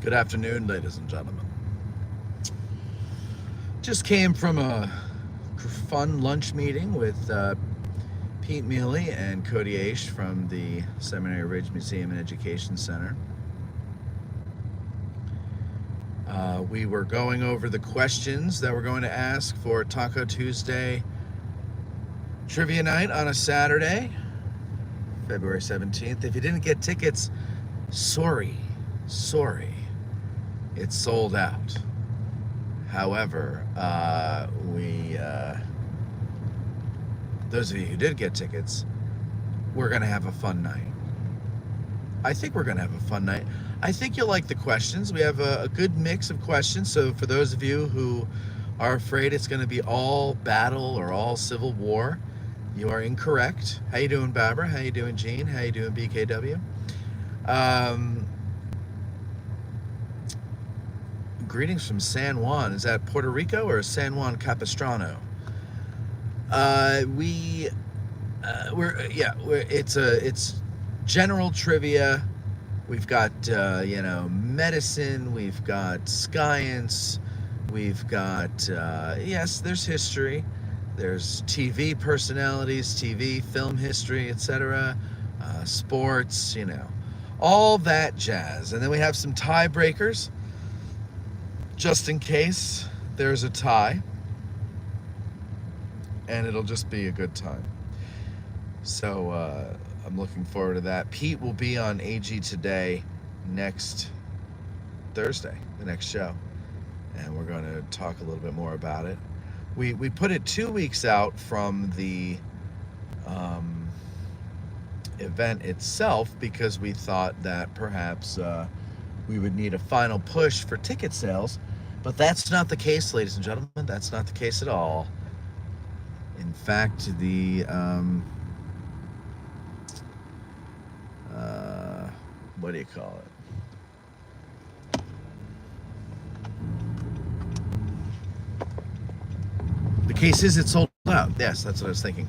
Good afternoon, ladies and gentlemen. Just came from a fun lunch meeting with Pete Mealy and Cody Aish from the Seminary Ridge Museum and Education Center. We were going over the questions that we're going to ask for Taco Tuesday Trivia Night on a Saturday, February 17th. If you didn't get tickets, sorry. It's sold out. However, those of you who did get tickets, we're going to have a fun night. I think we're going to have a fun night. I think you'll like the questions. We have a good mix of questions. So for those of you who are afraid it's going to be all battle or all civil war, you are incorrect. How you doing, Barbara? How you doing, Gene? How you doing, BKW? Greetings from San Juan. Is that Puerto Rico or San Juan Capistrano? It's general trivia. We've got medicine. We've got science. We've got yes, there's history. There's TV personalities, TV, film history, etc. Sports, all that jazz. And then we have some tiebreakers, just in case there's a tie. And it'll just be a good time. So I'm looking forward to that. Pete will be on AG Today next Thursday, the next show. And we're going to talk a little bit more about it. We put it 2 weeks out from the event itself because we thought that perhaps we would need a final push for ticket sales. But that's not the case, ladies and gentlemen. That's not the case at all. In fact, the what do you call it? The case is it's sold out. Yes, that's what I was thinking.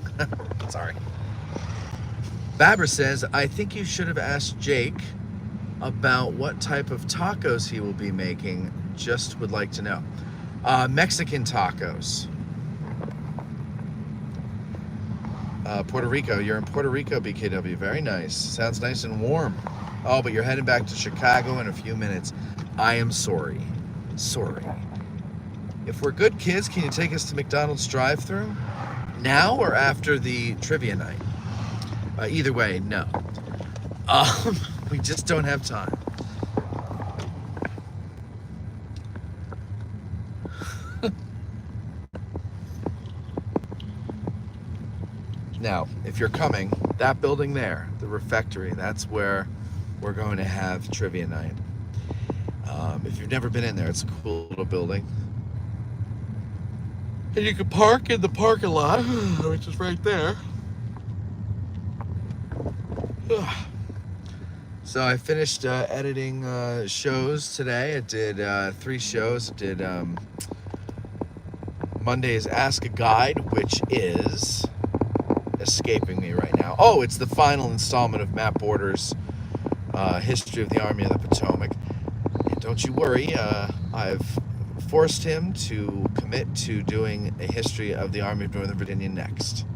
Sorry. Babber says, I think you should have asked Jake about what type of tacos he will be making. Just would like to know. Mexican tacos. Puerto Rico. You're in Puerto Rico, BKW. Very nice. Sounds nice and warm. Oh, but you're heading back to Chicago in a few minutes. I am sorry. If we're good kids, can you take us to McDonald's drive-thru? Now or after the trivia night? Either way, no. We just don't have time. Now, if you're coming, that building there, the refectory, that's where we're going to have trivia night. If you've never been in there, it's a cool little building. And you can park in the parking lot, which is right there. So I finished editing shows today. I did 3 shows. I did Monday's Ask a Guide, which is escaping me right now. Oh, it's the final installment of Matt Borders' History of the Army of the Potomac. And don't you worry, I've forced him to commit to doing a history of the Army of Northern Virginia next.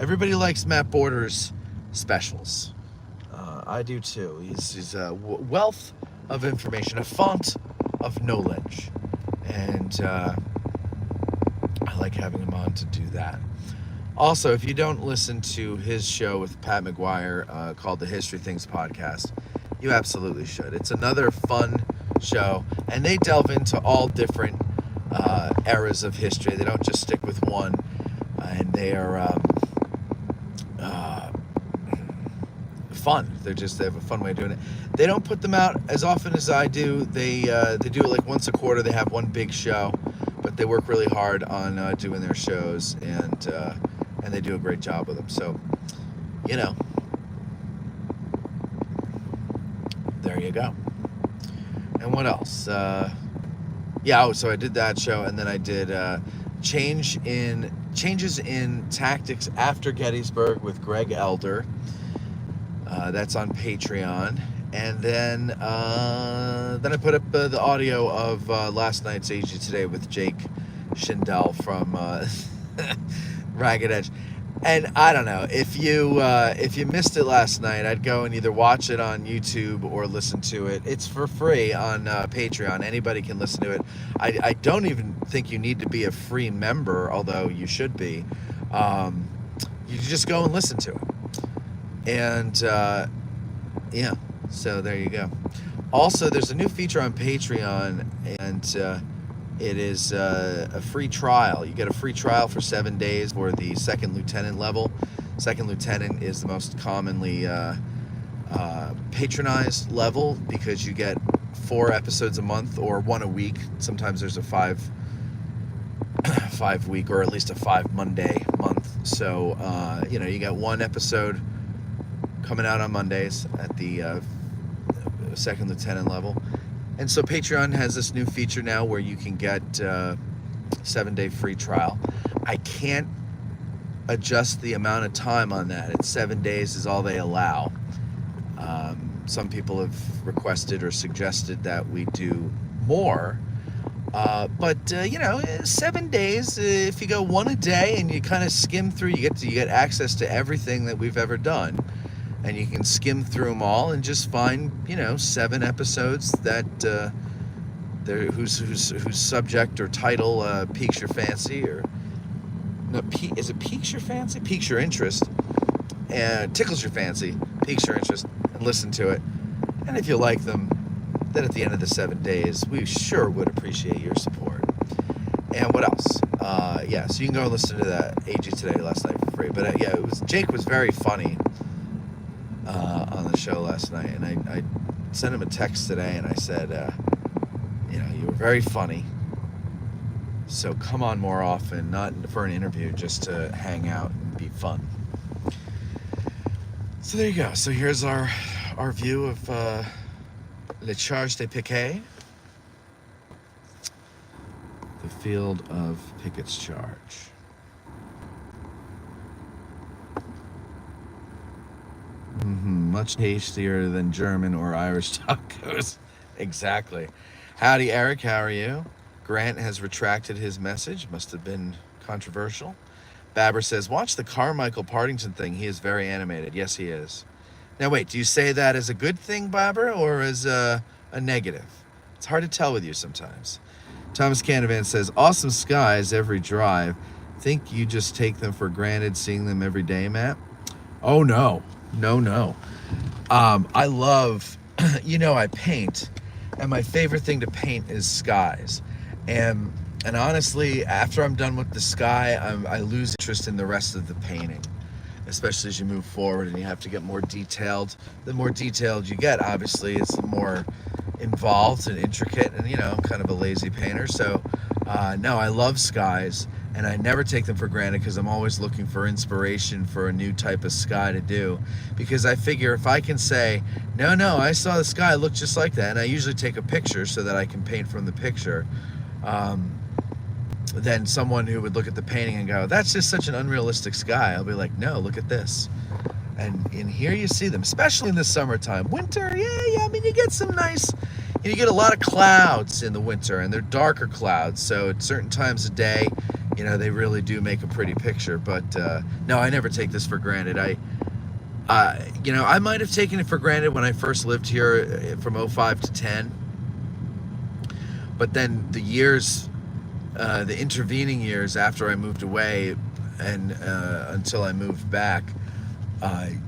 Everybody likes Matt Borders' specials. I do too. He's a wealth of information, a font of knowledge. And I like having him on to do that. Also, if you don't listen to his show with Pat McGuire called the History Things Podcast, you absolutely should. It's another fun show, and they delve into all different eras of history. They don't just stick with one, and they are fun. They have a fun way of doing it. They don't put them out as often as I do. They do it like once a quarter. They have one big show, but they work really hard on doing their shows, and they do a great job with them. So, there you go. And what else? So I did that show, and then I did changes in tactics after Gettysburg with Greg Elder. That's on Patreon. And then I put up the audio of last night's AG Today with Jake Schindel from Ragged Edge. And I don't know, if you missed it last night, I'd go and either watch it on YouTube or listen to it. It's for free on Patreon. Anybody can listen to it. I don't even think you need to be a free member, although you should be. You just go and listen to it. And yeah, so there you go. Also, there's a new feature on Patreon, and it is a free trial. You get a free trial for 7 days for the second lieutenant level. Second lieutenant is the most commonly patronized level because you get 4 episodes a month or 1 a week. Sometimes there's a 5 week or at least a 5 Monday month. So you get 1 episode coming out on Mondays at the second lieutenant level. And so Patreon has this new feature now where you can get 7-day free trial. I can't adjust the amount of time on that. It's 7 days is all they allow. Some people have requested or suggested that we do more. But 7 days, if you go 1 a day and you kind of skim through, you get access to everything that we've ever done. And you can skim through them all and just find, 7 episodes that whose subject or title piques your fancy, or no, is it piques your fancy? Piques your interest, and tickles your fancy, piques your interest, and listen to it. And if you like them, then at the end of the 7 days, we sure would appreciate your support. And what else? So you can go and listen to that AG Today last night for free. But Jake was very funny on the show last night, and I sent him a text today, and I said, you were very funny, so come on more often, not for an interview, just to hang out and be fun. So there you go. So here's our view of Le Charge de Piquet, the field of Pickett's Charge. Much tastier than German or Irish tacos. Exactly. Howdy, Eric. How are you? Grant has retracted his message. Must have been controversial. Babber says, watch the Carmichael Partington thing. He is very animated. Yes, he is. Now, wait, do you say that as a good thing, Babber, or as a negative? It's hard to tell with you sometimes. Thomas Canavan says, awesome skies every drive. Think you just take them for granted seeing them every day, Matt? Oh, no. No. I love, I paint, and my favorite thing to paint is skies. And honestly, after I'm done with the sky, I lose interest in the rest of the painting, especially as you move forward and you have to get more detailed. The more detailed you get, obviously, it's the more involved and intricate, and I'm kind of a lazy painter. So no, I love skies, and I never take them for granted because I'm always looking for inspiration for a new type of sky to do, because I figure if I can say, no, I saw the sky, it looked just like that, and I usually take a picture so that I can paint from the picture, then someone who would look at the painting and go, that's just such an unrealistic sky, I'll be like, no, look at this. And here you see them, especially in the summertime. Winter, yeah, I mean, you get some nice, you get a lot of clouds in the winter, and they're darker clouds, so at certain times of day, they really do make a pretty picture. But no, I never take this for granted. I might have taken it for granted when I first lived here from 05 to 10, but then the years, the intervening years after I moved away and until I moved back, I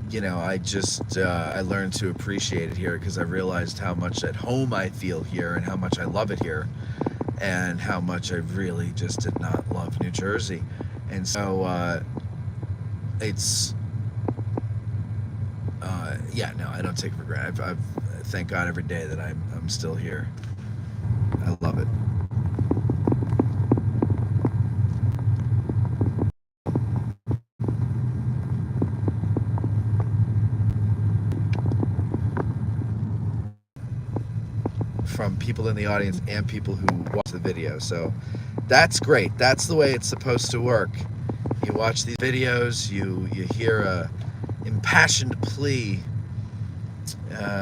learned to appreciate it here, because I realized how much at home I feel here and how much I love it here, and how much I really just did not love New Jersey. And so it's I don't take it for granted. I thank God every day that I'm still here. I love it. From people in the audience and people who watch the video, so that's great. That's the way it's supposed to work. You watch these videos, you hear a impassioned plea,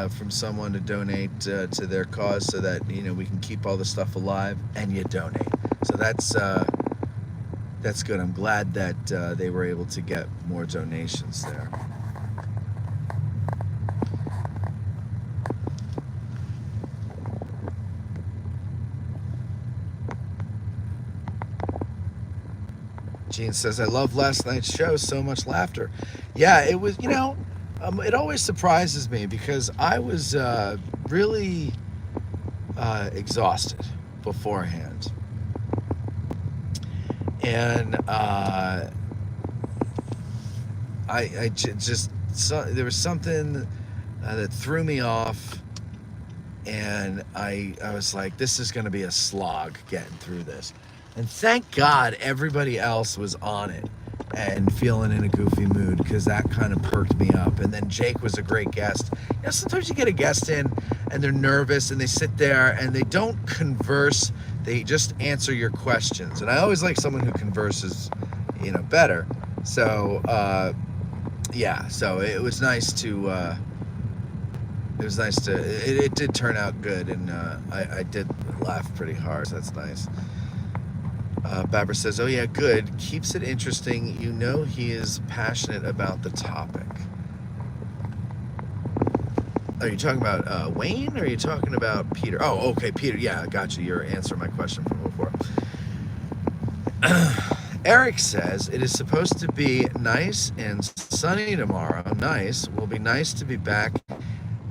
from someone to donate to their cause so that, we can keep all the stuff alive, and you donate. So that's good. I'm glad that they were able to get more donations there. Gene says, I love last night's show. So much laughter. Yeah, it was, it always surprises me because I was really exhausted beforehand. And I just there was something that threw me off, and I was like, this is going to be a slog getting through this. And thank God everybody else was on it and feeling in a goofy mood, because that kind of perked me up. And then Jake was a great guest. Sometimes you get a guest in and they're nervous and they sit there and they don't converse, they just answer your questions. And I always like someone who converses, better. So so it was nice to it did turn out good, and I did laugh pretty hard, so that's nice. Barbara says, oh yeah, good. Keeps it interesting. He is passionate about the topic. Are you talking about Wayne, or are you talking about Peter? Oh, okay, Peter. Yeah, I got you. You're answering my question from before. Eric says, it is supposed to be nice and sunny tomorrow. Nice. Will be nice to be back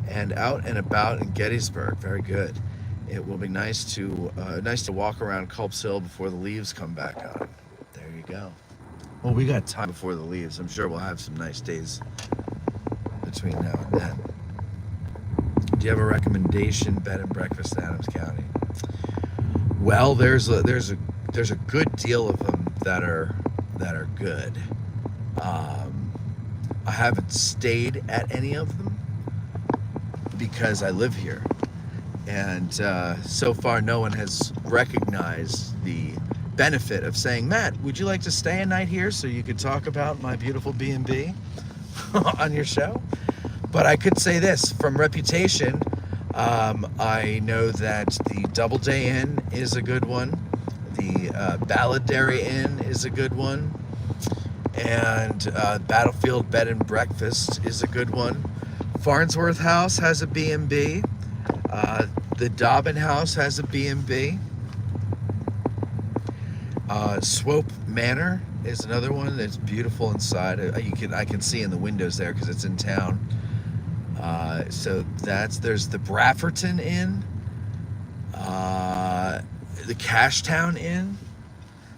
and out and about in Gettysburg. Very good. It will be nice to walk around Culp's Hill before the leaves come back on. There you go. Well, we got time before the leaves. I'm sure we'll have some nice days between now and then. Do you have a recommendation bed and breakfast in Adams County? Well, there's a good deal of them that are good. I haven't stayed at any of them because I live here. And so far, no one has recognized the benefit of saying, Matt, would you like to stay a night here so you could talk about my beautiful B&B on your show? But I could say this, from reputation, I know that the Doubleday Inn is a good one. The Balladary Inn is a good one. And Battlefield Bed and Breakfast is a good one. Farnsworth House has a B&B. The Dobbin House has a B&B. Swope Manor is another one that's beautiful inside. I can see in the windows there because it's in town. So there's the Brafferton Inn, the Cashtown Inn.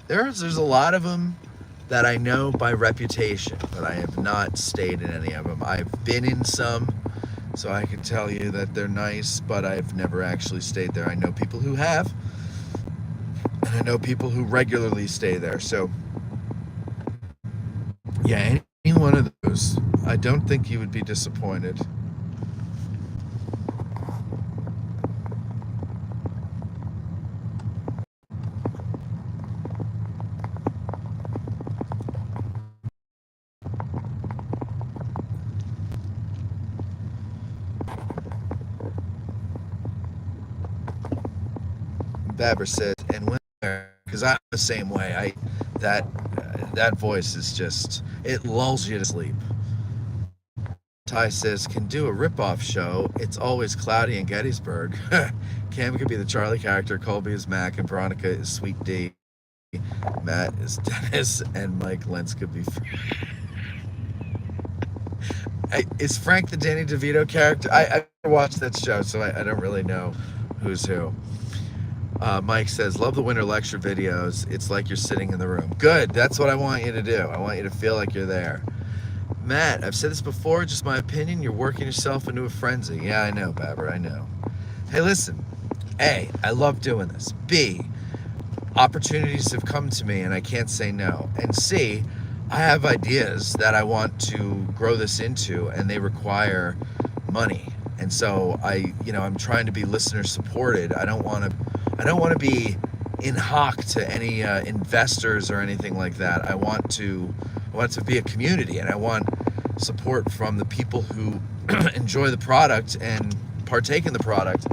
There's a lot of them that I know by reputation, but I have not stayed in any of them. I've been in some, so I can tell you that they're nice, but I've never actually stayed there. I know people who have, and I know people who regularly stay there. So, yeah, any one of those, I don't think you would be disappointed. Babber says, and when, because I'm the same way. That voice is just, it lulls you to sleep. Ty says, can do a ripoff show. It's always cloudy in Gettysburg. Cam could be the Charlie character, Colby is Mac, and Veronica is Sweet D. Matt is Dennis, and Mike Lentz could be is Frank the Danny DeVito character? I watched that show, so I don't really know who's who. Mike says, love the winter lecture videos. It's like you're sitting in the room. Good. That's what I want you to do. I want you to feel like you're there. Matt, I've said this before, just my opinion. You're working yourself into a frenzy. Yeah, I know, Babber. I know. Hey, listen. A, I love doing this. B, opportunities have come to me and I can't say no. And C, I have ideas that I want to grow this into, and they require money. And so I'm trying to be listener supported. I don't want to be in hock to any investors or anything like that. I want to be a community, and I want support from the people who enjoy the product and partake in the product,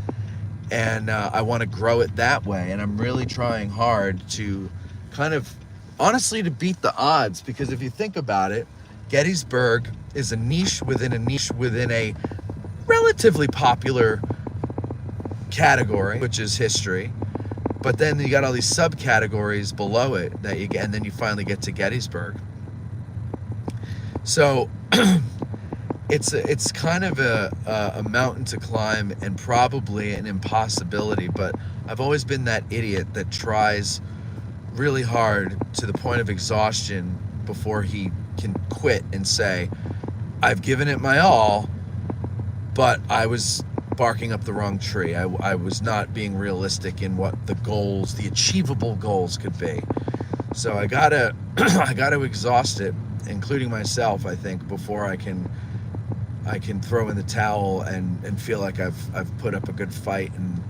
and I want to grow it that way. And I'm really trying hard to kind of, honestly, to beat the odds, because if you think about it, Gettysburg is a niche within a relatively popular category, which is history. But then you got all these subcategories below it that you get, and then you finally get to Gettysburg. So it's kind of a mountain to climb, and probably an impossibility. But I've always been that idiot that tries really hard to the point of exhaustion before he can quit and say, I've given it my all, but I was barking up the wrong tree. I was not being realistic in what the goals, the achievable goals could be. So I gotta exhaust it, including myself, I think, before I can throw in the towel and feel like I've put up a good fight and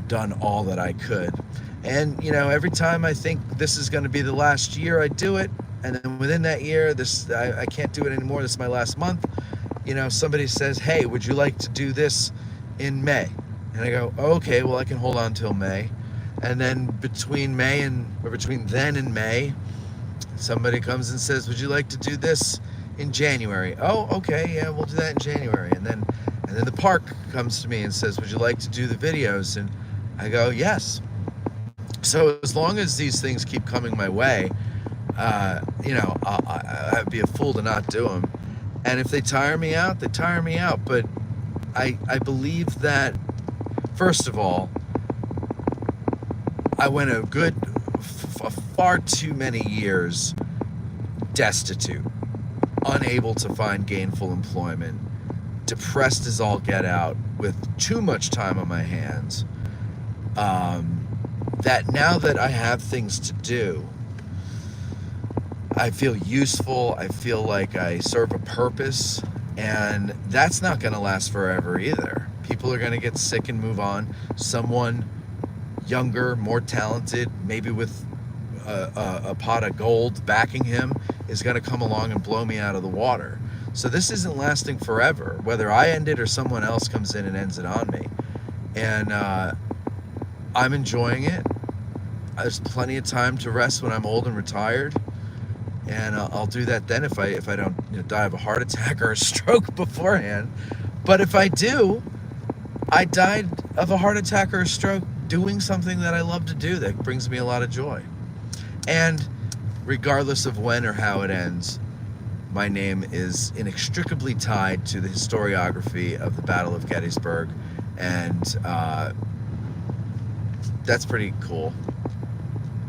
done all that I could. And every time I think this is going to be the last year, I do it, and then within that year, I can't do it anymore. This is my last month. Somebody says, hey, would you like to do this in May? And I go, okay, well, I can hold on till May. And then between then and May, somebody comes and says, would you like to do this in January? Oh, okay, yeah, we'll do that in January. And then the park comes to me and says, would you like to do the videos? And I go, yes. So as long as these things keep coming my way, I'd be a fool to not do them. And if they tire me out, they tire me out. But I believe that, first of all, I went far too many years destitute, unable to find gainful employment, depressed as all get out, with too much time on my hands, that now that I have things to do, I feel useful, I feel like I serve a purpose, and that's not going to last forever either. People are going to get sick and move on. Someone younger, more talented, maybe with a pot of gold backing him, is going to come along and blow me out of the water. So this isn't lasting forever, whether I end it or someone else comes in and ends it on me. And I'm enjoying it. There's plenty of time to rest when I'm old and retired. And I'll do that then if I don't die of a heart attack or a stroke beforehand. But if I do, I died of a heart attack or a stroke doing something that I love to do that brings me a lot of joy. And regardless of when or how it ends, my name is inextricably tied to the historiography of the Battle of Gettysburg. And that's pretty cool.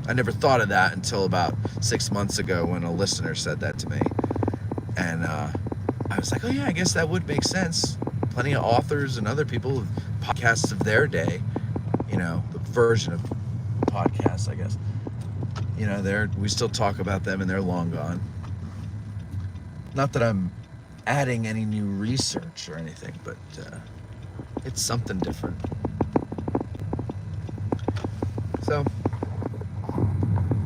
I never thought of that until about 6 months ago when a listener said that to me. And I was like, oh yeah, I guess that would make sense. Plenty of authors and other people with podcasts of their day, the version of podcasts, I guess. We still talk about them and they're long gone. Not that I'm adding any new research or anything, but it's something different. So,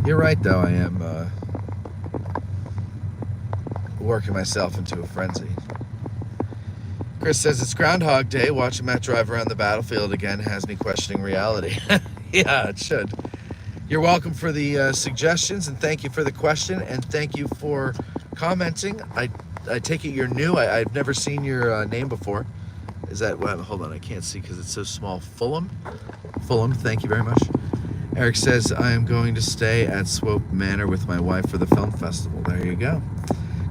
you're right, though. I am working myself into a frenzy. Chris says, it's Groundhog Day. Watching Matt drive around the battlefield again has me questioning reality. Yeah, it should. You're welcome for the suggestions, and thank you for the question, and thank you for commenting. I take it you're new. I've never seen your name before. Is that, well, hold on, I can't see because it's so small. Fulham, thank you very much. Eric says, I am going to stay at Swope Manor with my wife for the film festival. There you go.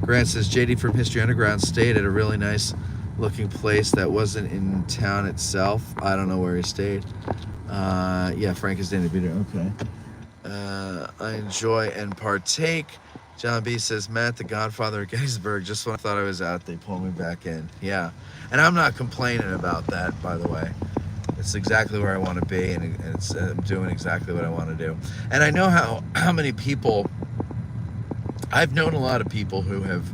Grant says, JD from History Underground stayed at a really nice looking place that wasn't in town itself. I don't know where he stayed. Yeah, Frank is Danny Peter. Okay. I enjoy and partake. John B says, Matt, the Godfather of Gettysburg, just when I thought I was out, they pulled me back in. Yeah. And I'm not complaining about that, by the way. It's exactly where I want to be, and I'm doing exactly what I want to do. And I know how many people, I've known a lot of people who have,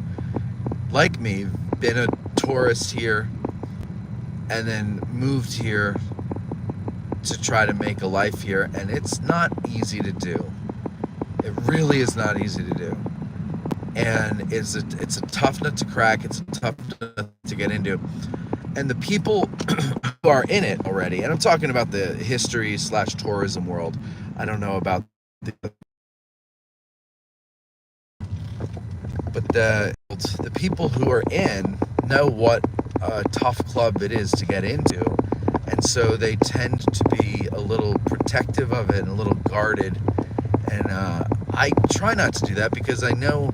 like me, been a tourist here and then moved here to try to make a life here, and it's not easy to do. It really is not easy to do. and it's a tough nut to crack. It's a tough nut to get into, and the people who are in it already, and I'm talking about the history/tourism world. I don't know about but the people who are in know what a tough club it is to get into, and so they tend to be a little protective of it and a little guarded. And I try not to do that because I know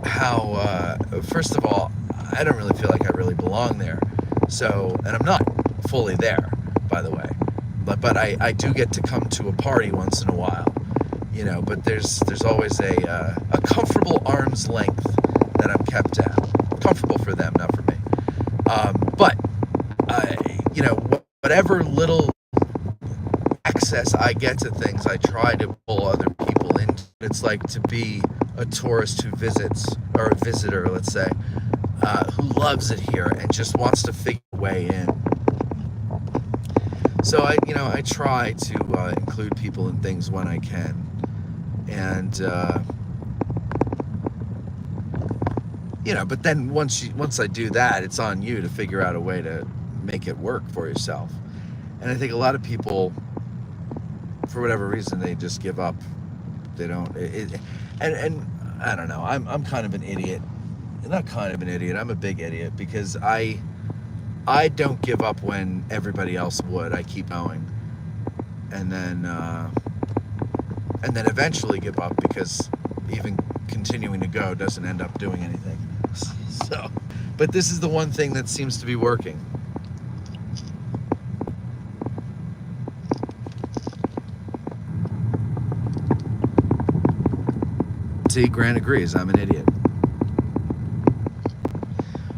how. First of all, I don't really feel like I really belong there. So, and I'm not fully there, by the way. But I do get to come to a party once in a while. But there's always a comfortable arm's length that I'm kept at. Comfortable for them, not for me. But whatever little access I get to things, I try to pull other people in. It's like to be a tourist who visits, or a visitor, let's say, who loves it here and just wants to figure a way in. So I try to include people in things when I can. And but then once I do that, it's on you to figure out a way to make it work for yourself. And I think a lot of people, for whatever reason, they just give up. They don't. And I don't know. I'm kind of an idiot. Not kind of an idiot. I'm a big idiot because I don't give up when everybody else would. I keep going, and then eventually give up because even continuing to go doesn't end up doing anything. So, but this is the one thing that seems to be working. See, Grant agrees. I'm an idiot.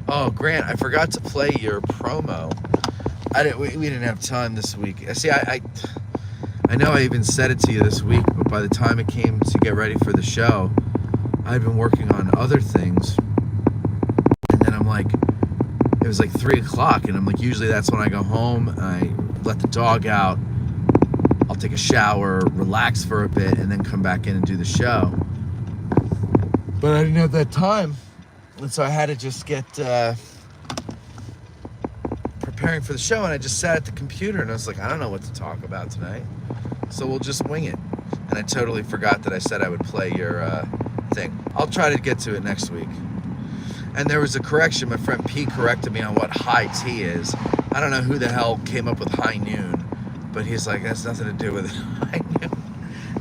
Oh, Grant, I forgot to play your promo. We didn't have time this week. See, I know I even said it to you this week, but by the time it came to get ready for the show, I'd been working on other things. And then I'm like, it was like 3 o'clock, and I'm like, usually that's when I go home, I let the dog out, I'll take a shower, relax for a bit, and then come back in and do the show. But I didn't have that time, and so I had to just get preparing for the show, and I just sat at the computer, and I was like, I don't know what to talk about tonight, so we'll just wing it. And I totally forgot that I said I would play your thing. I'll try to get to it next week. And there was a correction. My friend Pete corrected me on what high tea is. I don't know who the hell came up with high noon, but he's like, that's nothing to do with it. High noon.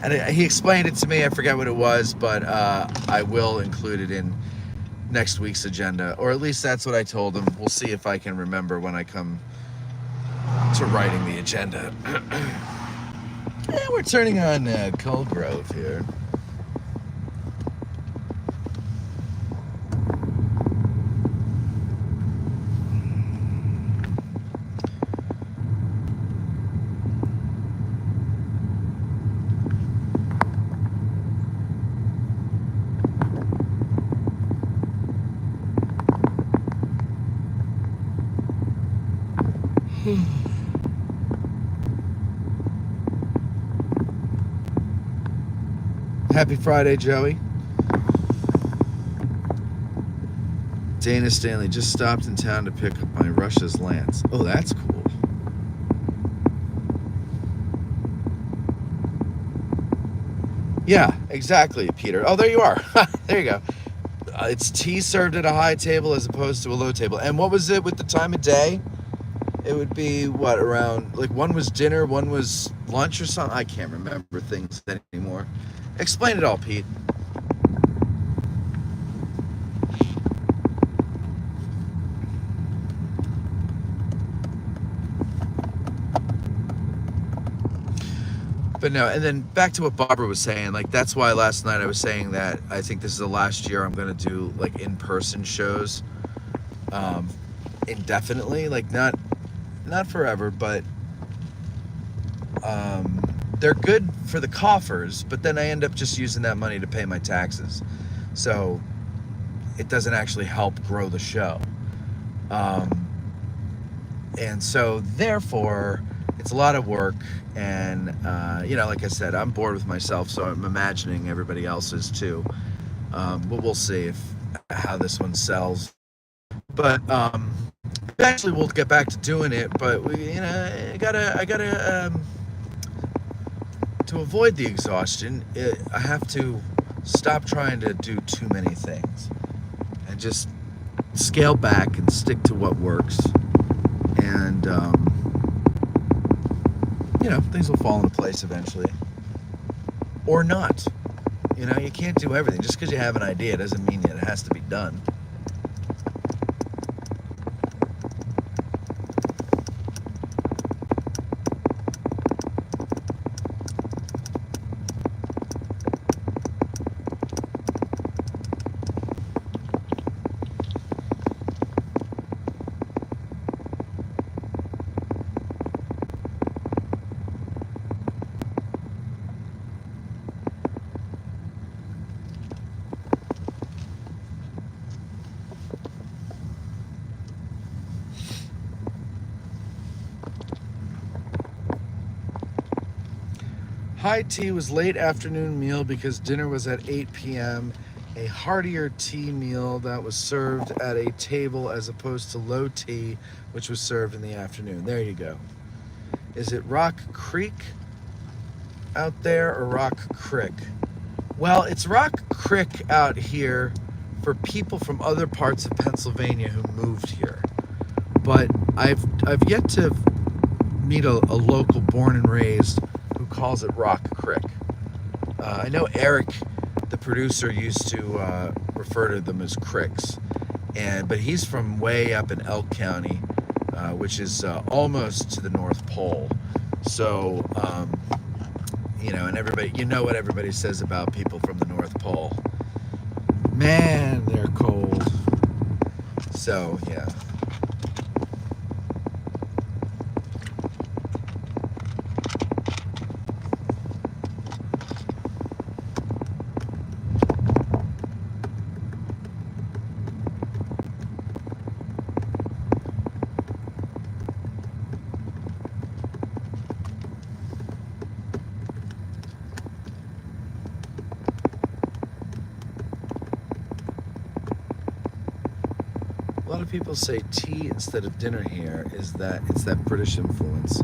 And he explained it to me. I forget what it was, but I will include it in next week's agenda, or at least that's what I told him. We'll see if I can remember when I come to writing the agenda. We're turning on Cold Grove here. Happy Friday, Joey. Dana Stanley just stopped in town to pick up my Russia's Lance. Oh, that's cool. Yeah, exactly, Peter. Oh, there you are. There you go. It's tea served at a high table as opposed to a low table. And what was it with the time of day? It would be, what, around, like one was dinner, one was lunch or something? I can't remember things anymore. Explain it all, Pete. But no, and then back to what Barbara was saying, like that's why last night I was saying that I think this is the last year I'm going to do like in-person shows indefinitely, like not forever, but they're good for the coffers, but then I end up just using that money to pay my taxes. So it doesn't actually help grow the show. And so therefore it's a lot of work, and like I said, I'm bored with myself, so I'm imagining everybody else is too. But we'll see how this one sells. But eventually we'll get back to doing it. But I gotta to avoid the exhaustion. I have to stop trying to do too many things and just scale back and stick to what works. And things will fall into place eventually, or not. You can't do everything. Just because you have an idea doesn't mean that it has to be done. High tea was late afternoon meal because dinner was at 8 p.m. A heartier tea meal that was served at a table as opposed to low tea, which was served in the afternoon. There you go. Is it Rock Creek out there or Rock Crick? Well, it's Rock Crick out here for people from other parts of Pennsylvania who moved here. But I've yet to meet a local born and raised who calls it Rock Crick. I know Eric, the producer, used to refer to them as cricks, but he's from way up in Elk County, which is almost to the North Pole. So, and everybody, what everybody says about people from the North Pole. Man, they're cold. So, yeah. A lot of people say tea instead of dinner here. It's that British influence.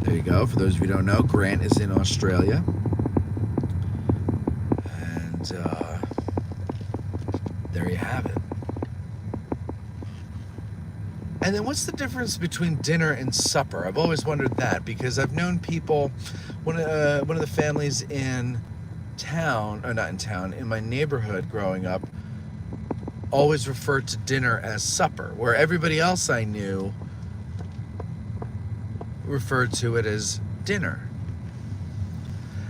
There you go. For those of you who don't know, Grant is in Australia. And there you have it. And then what's the difference between dinner and supper? I've always wondered that because I've known people, one of the families in town, or not in town, in my neighborhood growing up, always referred to dinner as supper, where everybody else I knew referred to it as dinner.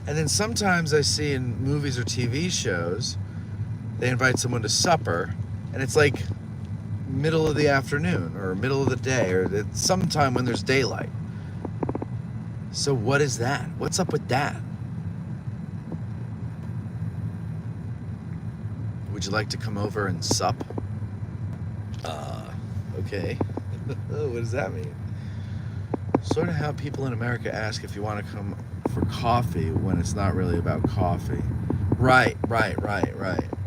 And then sometimes I see in movies or TV shows, they invite someone to supper, and it's like middle of the afternoon or middle of the day or sometime when there's daylight. So what is that? What's up with that? Would you like to come over and sup? Okay. What does that mean? Sort of how people in America ask if you want to come for coffee when it's not really about coffee. Right.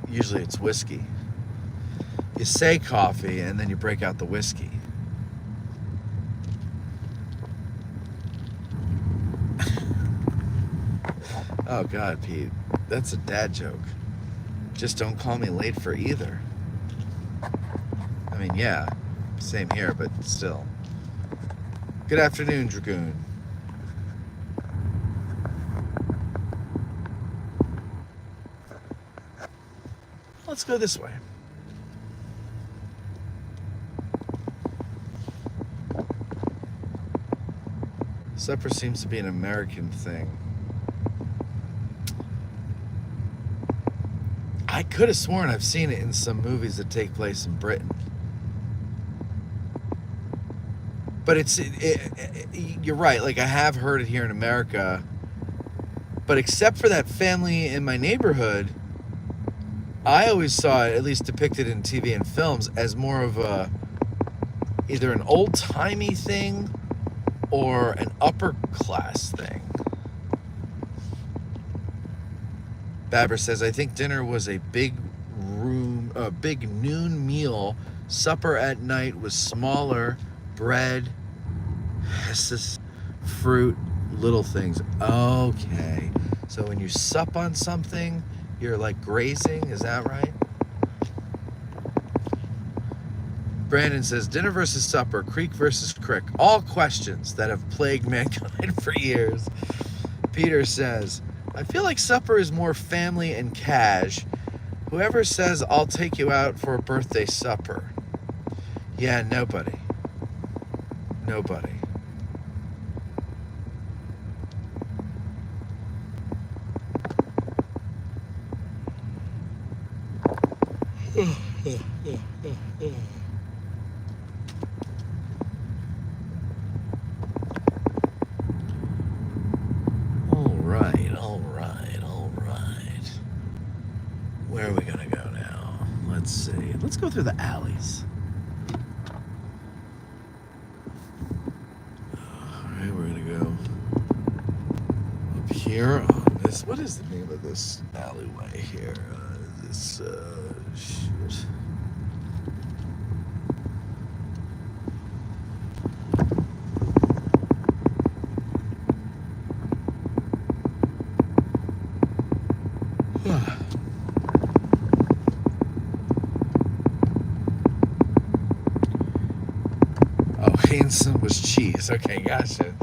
Usually it's whiskey. You say coffee and then you break out the whiskey. Oh God, Pete, that's a dad joke. Just don't call me late for either. I mean, yeah, same here, but still. Good afternoon, Dragoon. Let's go this way. Supper seems to be an American thing. I could have sworn I've seen it in some movies that take place in Britain. But you're right, like I have heard it here in America. But except for that family in my neighborhood, I always saw it, at least depicted in TV and films, as more of either an old-timey thing or an upper class thing. Babber says, I think dinner was a big big noon meal. Supper at night was smaller, bread, fruit, little things. Okay, so when you sup on something, you're like grazing, is that right? Brandon says, dinner versus supper, creek versus crick, all questions that have plagued mankind for years. Peter says, I feel like supper is more family and cash. Whoever says, I'll take you out for a birthday supper. Yeah, nobody. Nobody. Where are we gonna go now? Let's see. Let's go through the alleys. Alright, we're gonna go up here on this. What is the name of this alleyway here? Shit. Hanson was cheese. Okay, gotcha.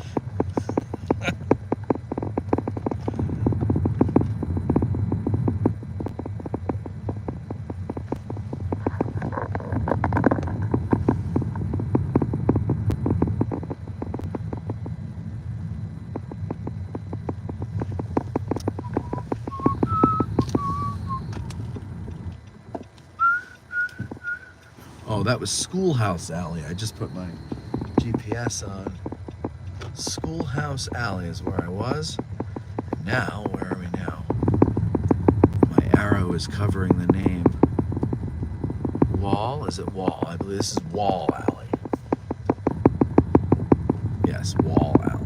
Oh, that was Schoolhouse Alley. I just put my GPS on. Schoolhouse Alley is where I was. And now, where are we now? My arrow is covering the name. Wall? Is it Wall? I believe this is Wall Alley. Yes, Wall Alley.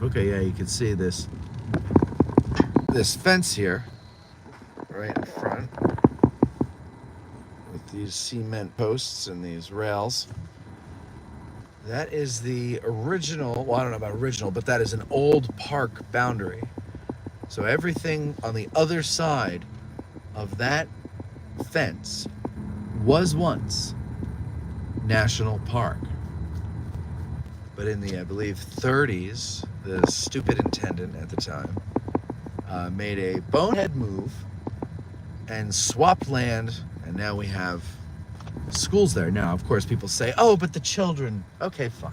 Okay, yeah, you can see this fence here, right in front, with these cement posts and these rails. That is the original, well, I don't know about original, but that is an old park boundary. So everything on the other side of that fence was once National Park. But in the, I believe, 30s, the stupid intendant at the time made a bonehead move and swapped land, and now we have schools there. Now, of course, people say, oh, but the children. Okay, fine.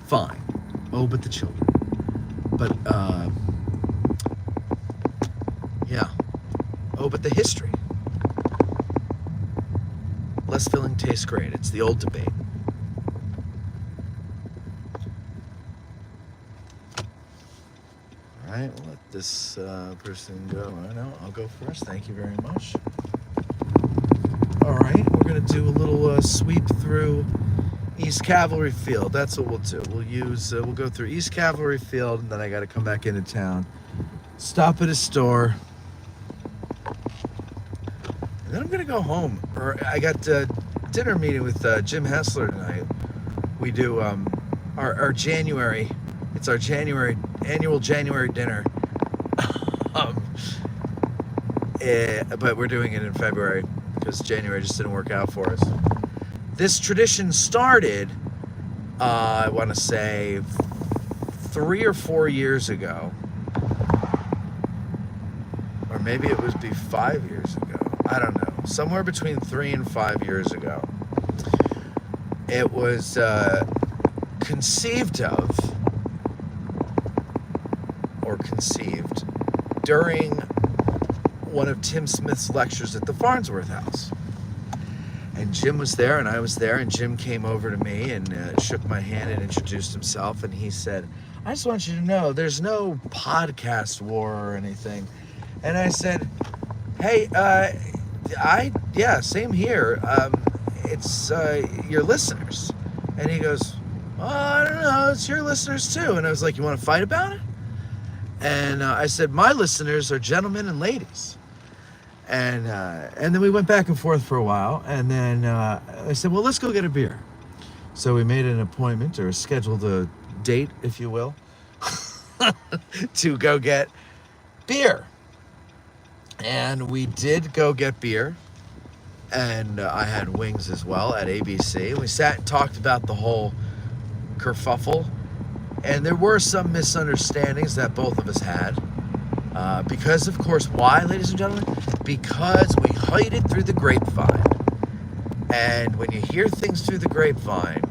Fine. Oh, but the children. But, yeah. Oh, but the history. Less filling tastes great. It's the old debate. All right, we'll let this person go. I know, I'll go first. Thank you very much. All right, we're gonna do a little sweep through East Cavalry Field. That's what we'll do. We'll go through East Cavalry Field, and then I got to come back into town, stop at a store, and then I'm gonna go home. Or I got a dinner meeting with Jim Hessler tonight. We do our January. It's our annual January dinner. But we're doing it in February because January just didn't work out for us. This tradition started, I want to say, 3 or 4 years ago. Or maybe it would be 5 years ago. I don't know. Somewhere between 3 and 5 years ago. It was conceived during one of Tim Smith's lectures at the Farnsworth House. And Jim was there, and I was there, and Jim came over to me and shook my hand and introduced himself, and he said, I just want you to know there's no podcast war or anything. And I said, hey, yeah, same here. It's your listeners. And he goes, well, I don't know, it's your listeners too. And I was like, you want to fight about it? And I said, my listeners are gentlemen and ladies. And then we went back and forth for a while. And then I said, well, let's go get a beer. So we made an appointment, or scheduled a date, if you will, to go get beer. And we did go get beer. And I had wings as well at ABC. We sat and talked about the whole kerfuffle. And there were some misunderstandings that both of us had. Because, of course, why, ladies and gentlemen? Because we heard it through the grapevine. And when you hear things through the grapevine,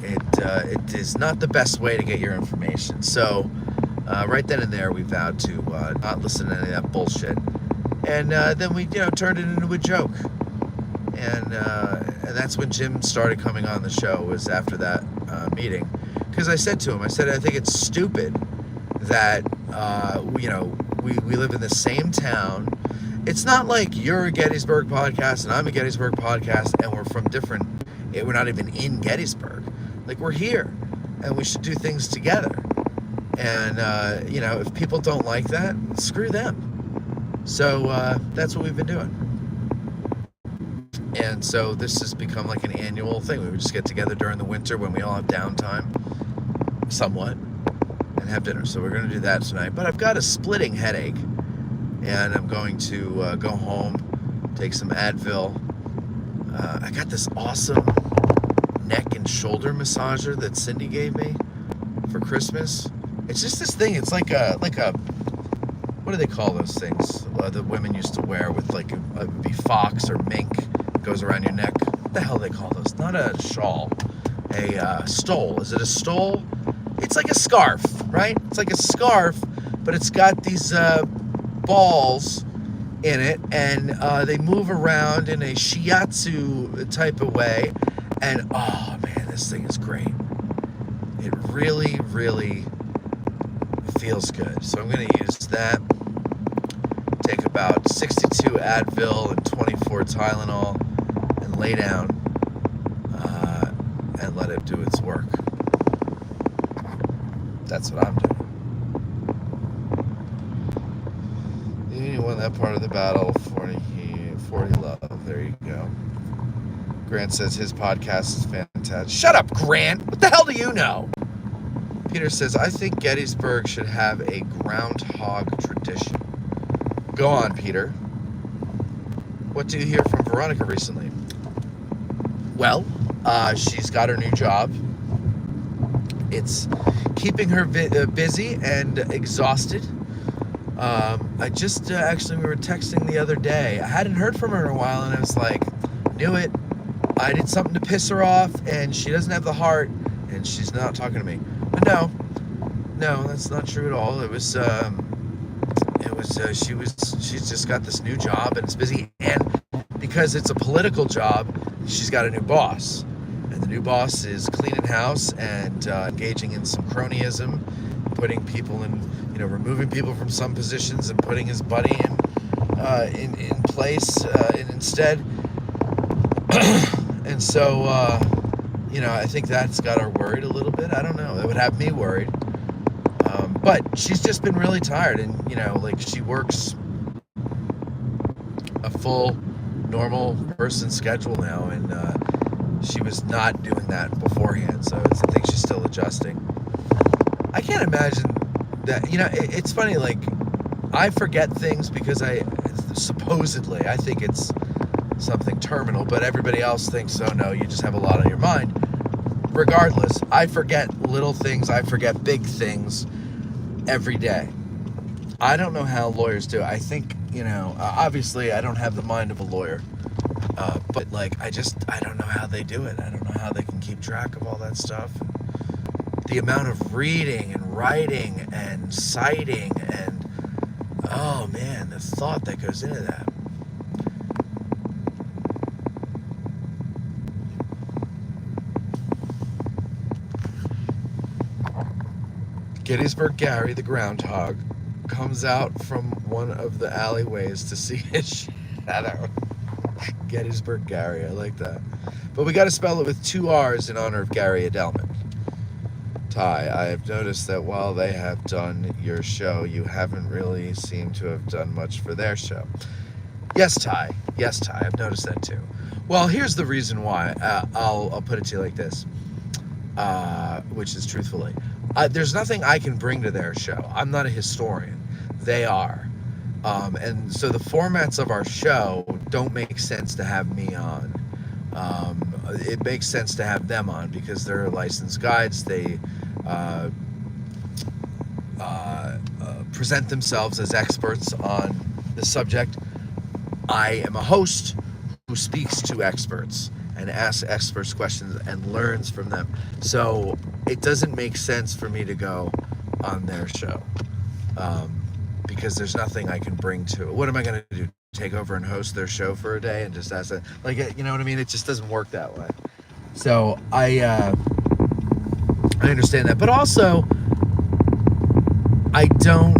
it is not the best way to get your information. So, right then and there, we vowed to not listen to any of that bullshit. And then we, turned it into a joke. And that's when Jim started coming on the show, was after that meeting. Because I said to him, I think it's stupid that, we live in the same town. It's not like you're a Gettysburg podcast and I'm a Gettysburg podcast and we're from different, we're not even in Gettysburg. Like, we're here and we should do things together. And, if people don't like that, screw them. So that's what we've been doing. And so this has become like an annual thing. We would just get together during the winter when we all have downtime, somewhat, and have dinner. So we're going to do that tonight. But I've got a splitting headache, and I'm going to go home, take some Advil. I got this awesome neck and shoulder massager that Cindy gave me for Christmas. It's just this thing. It's like a what do they call those things that women used to wear with it would be fox or mink, goes around your neck. What the hell do they call those? Not a shawl, a stole. Is it a stole? It's like a scarf, right? It's like a scarf, but it's got these balls in it, and they move around in a shiatsu type of way. And oh man, this thing is great. It really, really feels good. So I'm going to use that. Take about 62 Advil and 24 Tylenol and lay down and let it do its work. That's what I'm doing. You won that part of the battle. 40 love. There you go. Grant says his podcast is fantastic. Shut up, Grant. What the hell do you know? Peter says, I think Gettysburg should have a groundhog tradition. Go on, Peter. What do you hear from Veronica recently? Well, she's got her new job. It's keeping her busy and exhausted. I just actually, we were texting the other day. I hadn't heard from her in a while, and I was like, knew it. I did something to piss her off, and she doesn't have the heart, and she's not talking to me. But no, that's not true at all. She's just got this new job, and it's busy, and because it's a political job, she's got a new boss, and the new boss is cleaning house and engaging in some cronyism, putting people in, removing people from some positions and putting his buddy in place instead. And so, I think that's got her worried a little bit. I don't know. That would have me worried. But she's just been really tired, and, she works a full, normal person schedule now, and she was not doing that beforehand, so I think she's still adjusting. I can't imagine that, it's funny, I forget things because I think it's something terminal, but everybody else thinks, oh no, you just have a lot on your mind. Regardless, I forget little things, I forget big things every day. I don't know how lawyers do it. I think, obviously I don't have the mind of a lawyer, but I don't know how they do it. I don't know how they can keep track of all that stuff. The amount of reading and writing and citing and, oh man, the thought that goes into that. Gettysburg Gary, the groundhog, comes out from one of the alleyways to see his shadow. Gettysburg Gary, I like that. But we got to spell it with 2 R's in honor of Gary Edelman. Ty, I have noticed that while they have done your show, you haven't really seemed to have done much for their show. Yes, Ty. Yes, Ty. I've noticed that too. Well, here's the reason why. I'll put it to you like this, which is truthfully. There's nothing I can bring to their show. I'm not a historian. They are. And so the formats of our show don't make sense to have me on. It makes sense to have them on because they're licensed guides. They present themselves as experts on the subject. I am a host who speaks to experts and asks experts questions and learns from them. So it doesn't make sense for me to go on their show because there's nothing I can bring to it. What am I going to do? Take over and host their show for a day and just ask them? Like, you know what I mean? It just doesn't work that way. So I understand that. But also, I don't...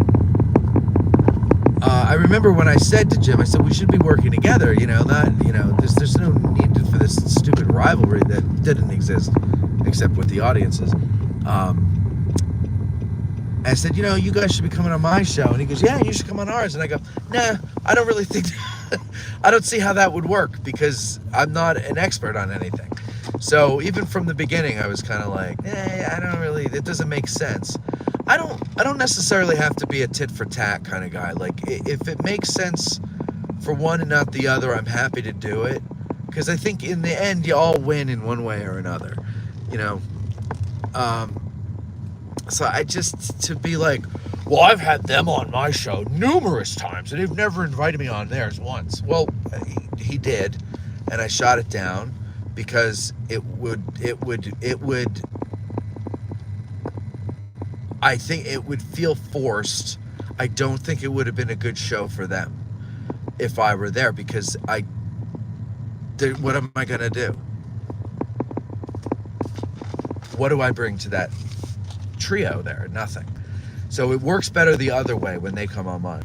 I remember when I said to Jim, I said, we should be working together, there's no need for this stupid rivalry that didn't exist, except with the audiences. I said, you guys should be coming on my show. And he goes, yeah, you should come on ours. And I go, nah, I don't really think, I don't see how that would work because I'm not an expert on anything. So even from the beginning, I was kind of like, it doesn't make sense. I don't necessarily have to be a tit for tat kind of guy. Like, if it makes sense for one and not the other, I'm happy to do it. Because I think in the end, you all win in one way or another, So I just, to be like, well, I've had them on my show numerous times and they've never invited me on theirs once. Well, he did, and I shot it down because it would I think it would feel forced. I don't think it would have been a good show for them if I were there because what am I going to do? What do I bring to that trio there? Nothing. So it works better the other way when they come on mine.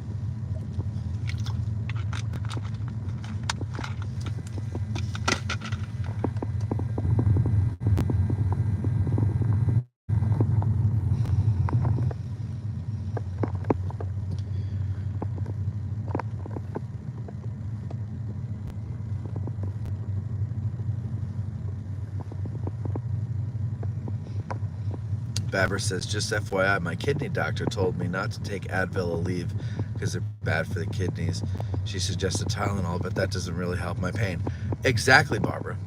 Babber says, just FYI, my kidney doctor told me not to take Advil or Aleve because they're bad for the kidneys. She suggested Tylenol, but that doesn't really help my pain. Exactly, Barbara.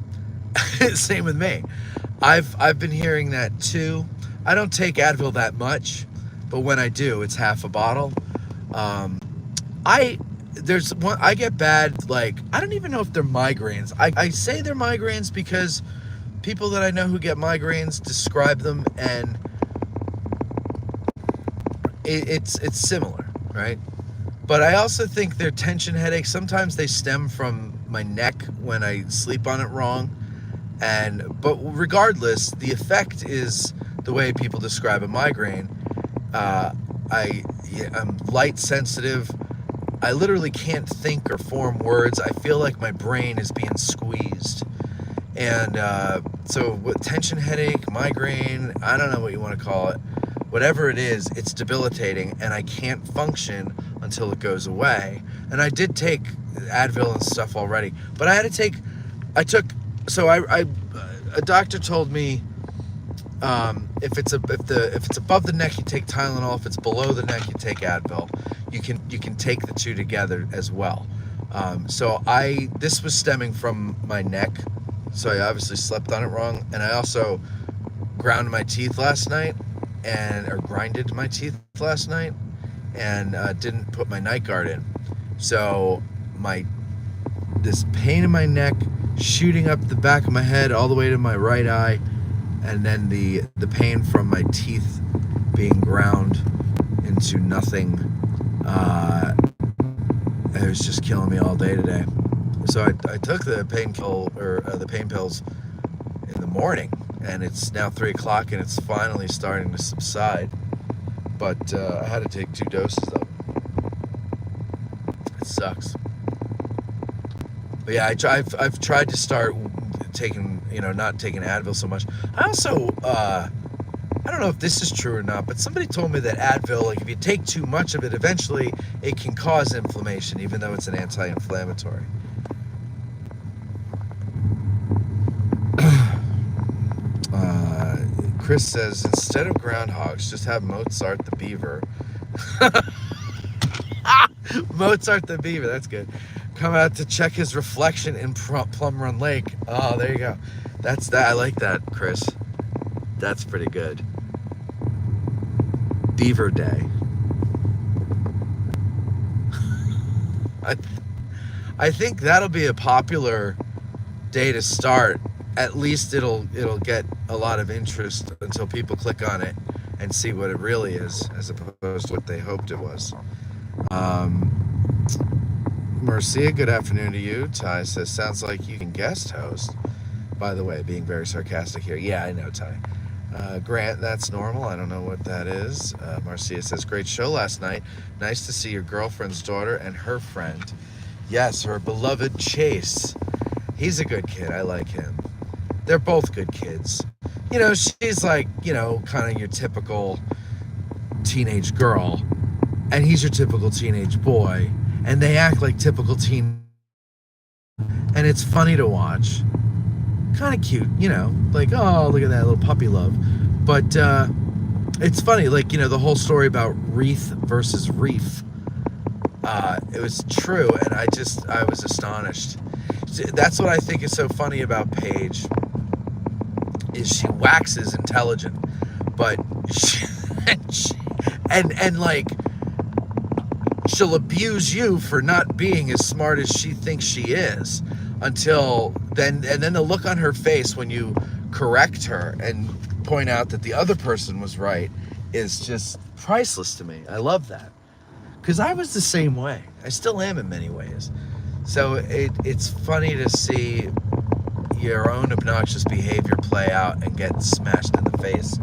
Same with me. I've been hearing that too. I don't take Advil that much, but when I do, it's half a bottle. I get bad, like, I don't even know if they're migraines. I say they're migraines because people that I know who get migraines describe them, and it's similar, right? But I also think they're tension headaches. Sometimes they stem from my neck when I sleep on it wrong. But regardless, the effect is the way people describe a migraine. I'm light sensitive. I literally can't think or form words. I feel like my brain is being squeezed. And so with tension headache, migraine, I don't know what you want to call it. Whatever it is, it's debilitating, and I can't function until it goes away. And I did take Advil and stuff already, but a doctor told me if it's above the neck, you take Tylenol. If it's below the neck, you take Advil. You can take the two together as well. This was stemming from my neck, so I obviously slept on it wrong, and I also grounded my teeth last night, grinded my teeth last night, and didn't put my night guard in. So this pain in my neck, shooting up the back of my head all the way to my right eye, and then the pain from my teeth being ground into nothing. It was just killing me all day today. So I took the pain pills in the morning, and it's now 3 o'clock, and it's finally starting to subside. but I had to take 2 doses of it. It sucks. But yeah, I've tried to start taking, not taking Advil so much. I also, I don't know if this is true or not, but somebody told me that Advil, like if you take too much of it, eventually it can cause inflammation, even though it's an anti-inflammatory. Chris says, instead of groundhogs, just have Mozart the beaver. Mozart the beaver, that's good. Come out to check his reflection in Plum Run Lake. Oh, there you go. That's that. I like that, Chris. That's pretty good. Beaver Day. I think that'll be a popular day to start. At least it'll get a lot of interest until people click on it and see what it really is, as opposed to what they hoped it was. Marcia, good afternoon to you. Ty says, sounds like you can guest host. By the way, being very sarcastic here. Yeah, I know, Ty. Grant, that's normal. I don't know what that is. Marcia says, great show last night. Nice to see your girlfriend's daughter and her friend. Yes, her beloved Chase. He's a good kid. I like him. They're both good kids. She's like, kind of your typical teenage girl, and he's your typical teenage boy, and they act like typical teen, and it's funny to watch. Kind of cute, like, oh, look at that little puppy love. But it's funny, like, the whole story about Wreath versus Reef. It was true, and I was astonished. That's what I think is so funny about Paige, is she waxes intelligent, but and like, she'll abuse you for not being as smart as she thinks she is, until then, and then the look on her face when you correct her and point out that the other person was right is just priceless to me. I love that, because I was the same way. I still am in many ways. So it's funny to see your own obnoxious behavior play out and get smashed in the face.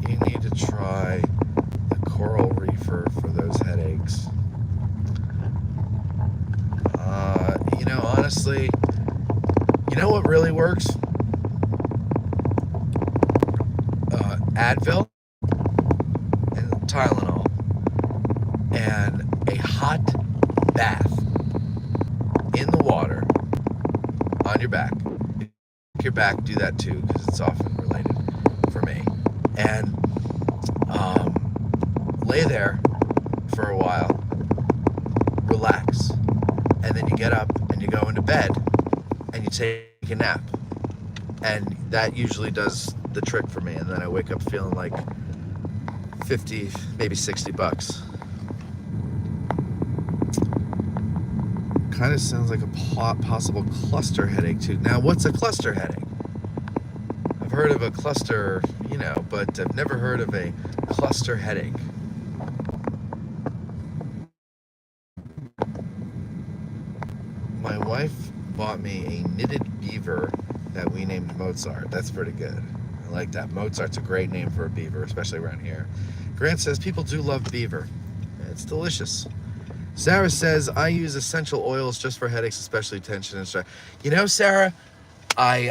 You need to try the coral reefer for those headaches. Honestly, what really works? Advil and Tylenol and a hot bath in the water on your back. Your back, do that too, because it's often related for me. And lay there for a while, relax, and then you get up and you go into bed and you take a nap, and that usually does the trick for me. And then I wake up feeling like 50, maybe $60. Kind of sounds like a possible cluster headache too. Now, what's a cluster headache? I've heard of a cluster, but I've never heard of a cluster headache. My wife bought me a knitted beaver that we named Mozart. That's pretty good. I like that. Mozart's a great name for a beaver, especially around here. Grant says people do love beaver. It's delicious. Sarah says, I use essential oils just for headaches, especially tension and stress. Sarah, I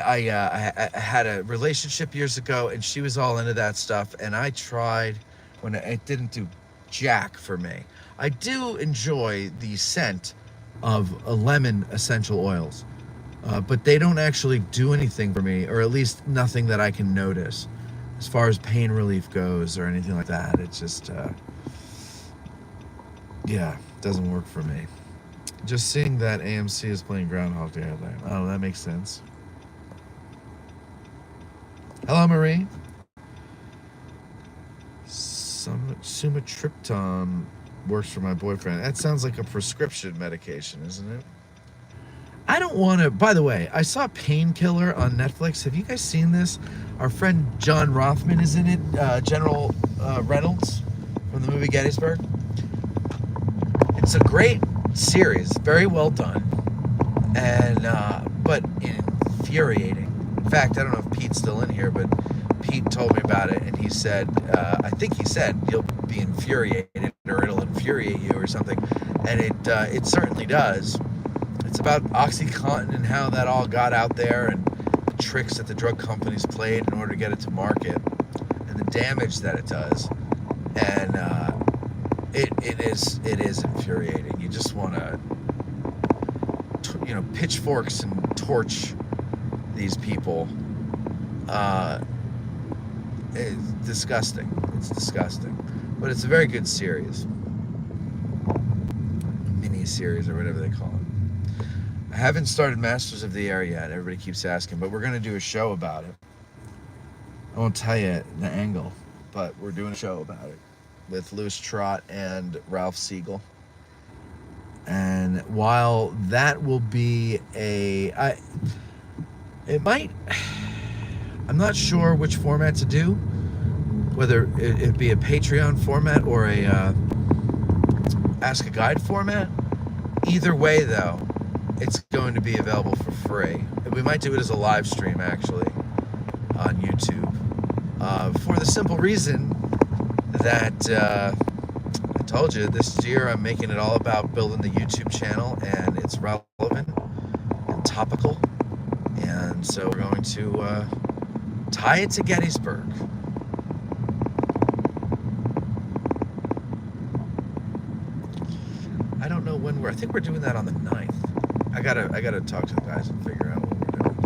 had a relationship years ago, and she was all into that stuff, and I tried when it didn't do jack for me. I do enjoy the scent of lemon essential oils, but they don't actually do anything for me, or at least nothing that I can notice as far as pain relief goes or anything like that. It's just, doesn't work for me. Just seeing that AMC is playing Groundhog Day. Oh, that makes sense. Hello, Marie. Sumatriptan works for my boyfriend. That sounds like a prescription medication, isn't it? I don't want to... By the way, I saw Painkiller on Netflix. Have you guys seen this? Our friend John Rothman is in it. General Reynolds from the movie Gettysburg. It's a great series. Very well done. and but infuriating. In fact, I don't know if Pete's still in here, but Pete told me about it, and he said, I think he said you'll be infuriated, or it'll infuriate you, or something, and it certainly does. It's about OxyContin and how that all got out there, and the tricks that the drug companies played in order to get it to market, and the damage that it does, and it is infuriating. You just want to, pitchforks and torch these people. It's disgusting. It's disgusting. But it's a very good series. Mini-series, or whatever they call it. I haven't started Masters of the Air yet. Everybody keeps asking, but we're going to do a show about it. I won't tell you the angle, but we're doing a show about it with Louis Trott and Ralph Siegel. And while that will be I'm not sure which format to do, whether it be a Patreon format or a Ask a Guide format. Either way, though, it's going to be available for free. We might do it as a live stream, actually, on YouTube, for the simple reason that I told you this year I'm making it all about building the YouTube channel, and it's relevant and topical, and so we're going to tie it to Gettysburg. I don't know when I think we're doing that on the 9th. I gotta talk to the guys and figure out what we're doing.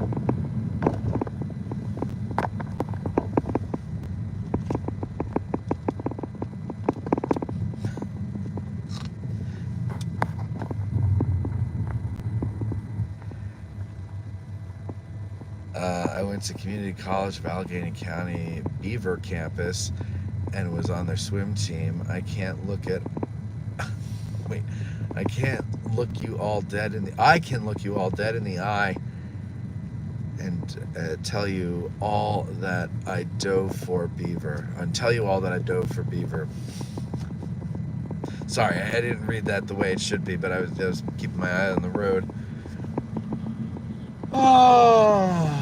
I went to community college of Allegheny County Beaver campus and was on their swim team. I can't look you all dead in the eye and tell you all that I dove for beaver. Sorry, I didn't read that the way it should be, but I was keeping my eye on the road. Oh.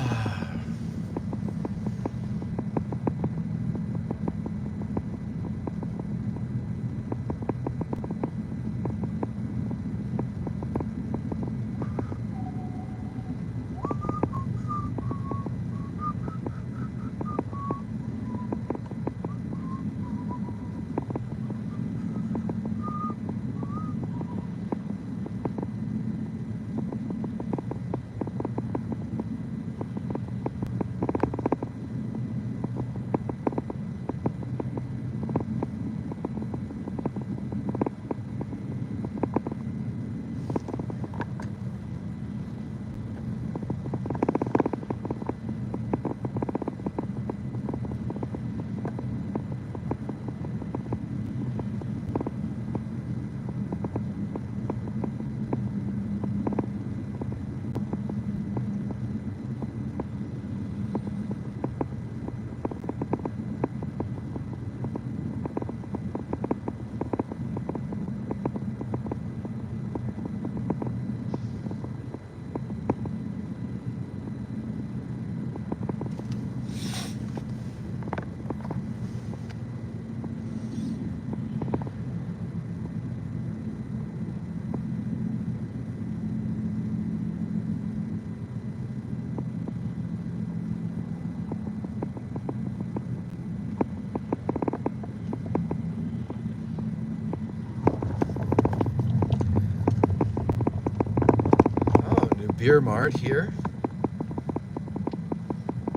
Beer Mart here.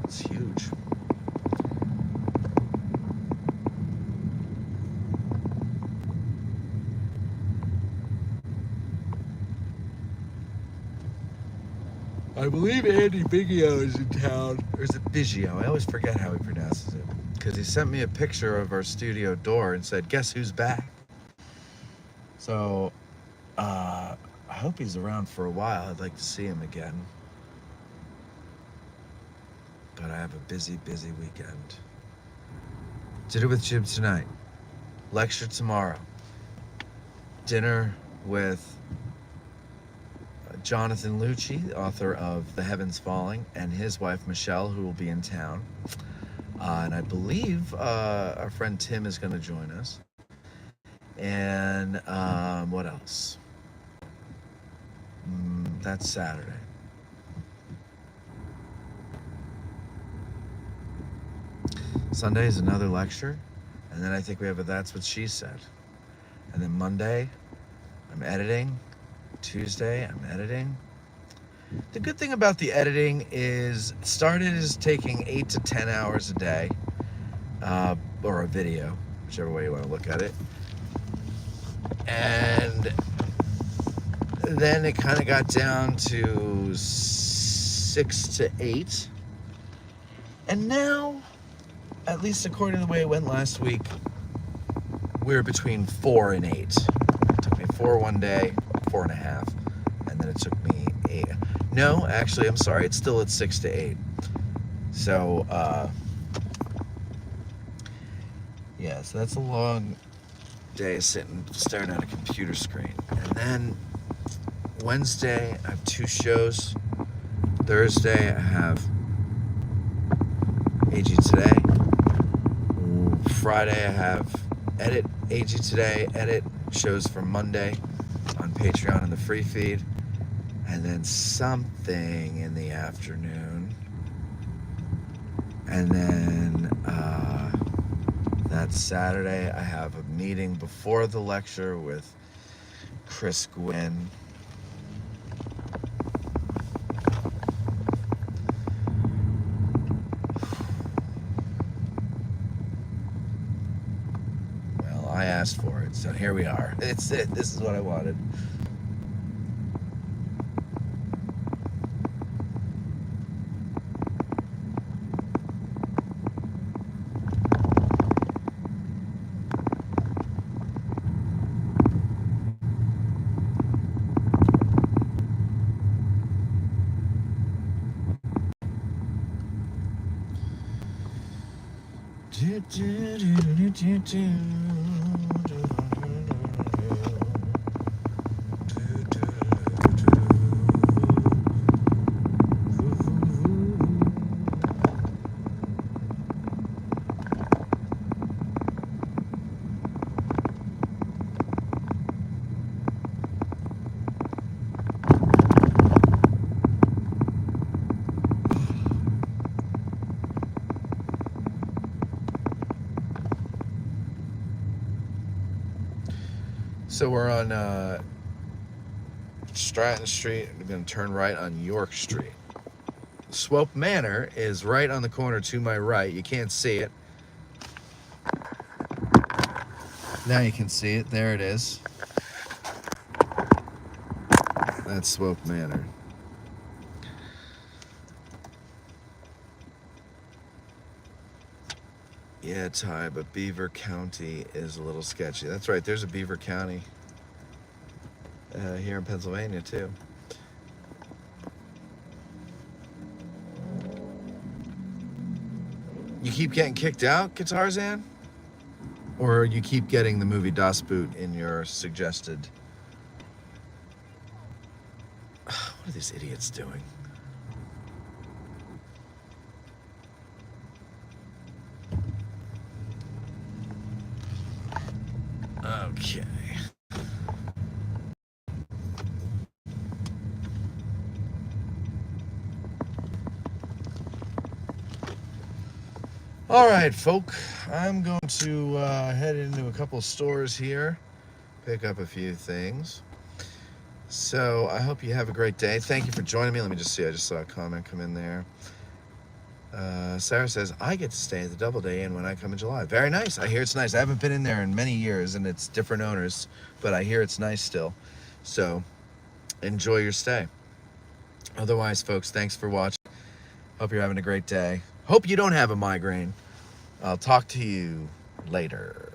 It's huge. I believe Andy Biggio is in town. Or is it Biggio? I always forget how he pronounces it. Because he sent me a picture of our studio door and said, "Guess who's back?" So, I hope he's around for a while. I'd like to see him again. But I have a busy, busy weekend. Dinner with Jim tonight. Lecture tomorrow. Dinner with Jonathan Lucci, the author of The Heavens Falling, and his wife Michelle, who will be in town. And I believe our friend Tim is going to join us. And what else? That's Saturday. Sunday is another lecture. And then I think we have a That's What She Said. And then Monday, I'm editing. Tuesday, I'm editing. The good thing about the editing is it started as taking 8 to 10 hours a day, or a video, whichever way you want to look at it. And then it kind of got down to 6 to 8. And now, at least according to the way it went last week, we're between 4 and 8. It took me 4 one day, 4.5, and then it took me 8. No, actually, I'm sorry, it's still at 6 to 8. So, yeah, so that's a long day sitting, staring at a computer screen. And then Wednesday, I have 2 shows. Thursday, I have AG Today. Friday, I have Edit AG Today, Edit shows for Monday on Patreon and the free feed. And then something in the afternoon. And then that Saturday, I have a meeting before the lecture with Chris Gwynn. Well, I asked for it, so here we are. It's it. This is what I wanted. So we're on Stratton Street. We're going to turn right on York Street. Swope Manor is right on the corner to my right. You can't see it. Now you can see it. There it is. That's Swope Manor. Yeah, Ty, but Beaver County is a little sketchy. That's right, there's a Beaver County here in Pennsylvania, too. You keep getting kicked out, Guitarzan? Or you keep getting the movie Das Boot in your suggested... What are these idiots doing? Okay. All right, folk. I'm going to head into a couple of stores here, pick up a few things. So I hope you have a great day. Thank you for joining me. Let me just see. I just saw a comment come in there. Sarah says, I get to stay at the Doubleday Inn when I come in July. Very nice. I hear it's nice. I haven't been in there in many years, and it's different owners, but I hear it's nice still. So enjoy your stay. Otherwise, folks, thanks for watching. Hope you're having a great day. Hope you don't have a migraine. I'll talk to you later.